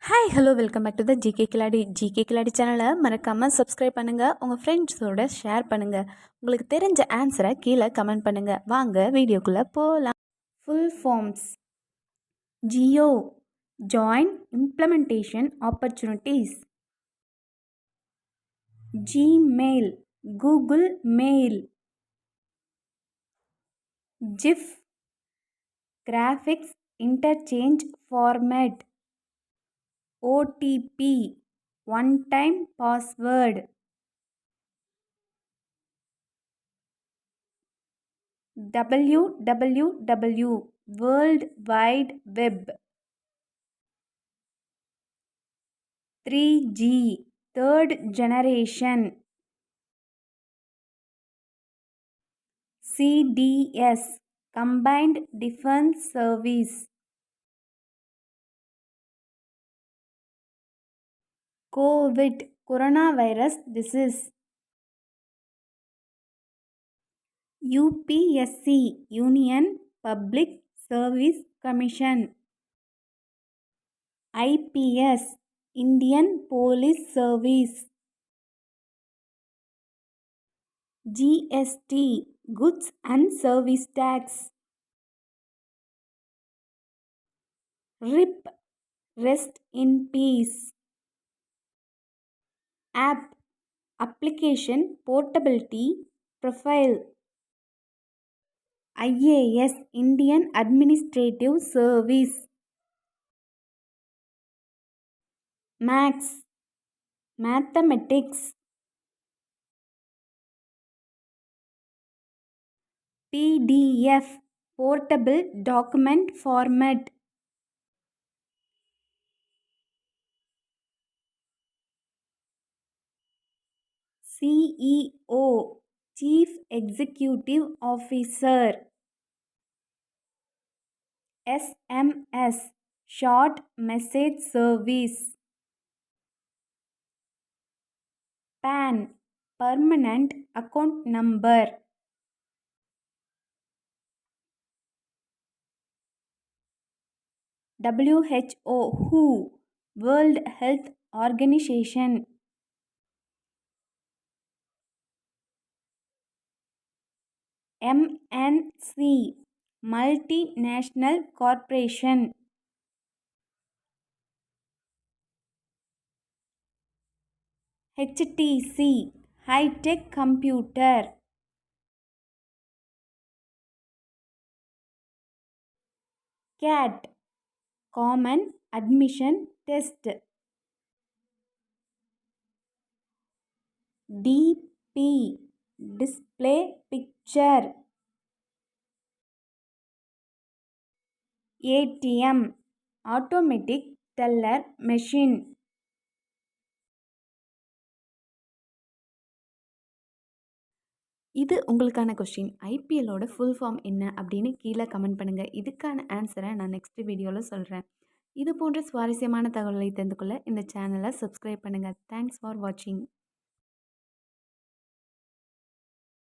Hi hello welcome back to the GK கிளாடி சேனலை மறக்காமல் சப்ஸ்கிரைப் பண்ணுங்கள். உங்கள் ஃப்ரெண்ட்ஸோட ஷேர் பண்ணுங்கள். உங்களுக்கு தெரிஞ்ச ஆன்சரை கீழே கமெண்ட் பண்ணுங்கள். வாங்க வீடியோக்குள்ளே போகலாம். Full forms: Jio joint implementation opportunities, Gmail Google mail, GIF graphics interchange format, OTP one time password, www World Wide Web, 3G third generation, CDS Combined Defense Service, COVID coronavirus disease, UPSC Union Public Service Commission, IPS Indian Police Service, GST Goods and Service Tax, RIP Rest in Peace, App Application Portability Profile, IAS Indian Administrative Service, Maths Mathematics, PDF Portable Document Format, CEO Chief Executive Officer, SMS Short Message Service, PAN Permanent Account Number, WHO World Health Organization, MNC Multinational Corporation, HTC High Tech Computer, CAT Common Admission Test, DP Display Picture, ATM Automatic Teller Machine. இது உங்களுக்கான question. ஐபிஎல்லோட full form என்ன அப்படின்னு கீழே comment பண்ணுங்கள். இதுக்கான ஆன்சரை நான் next வீடியோவில் சொல்கிறேன். இது போன்ற சுவாரஸ்யமான தகவல்களை தெரிந்து கொள்ள இந்த சேனலை சப்ஸ்கிரைப் பண்ணுங்கள். தேங்க்ஸ் ஃபார் வாட்சிங்.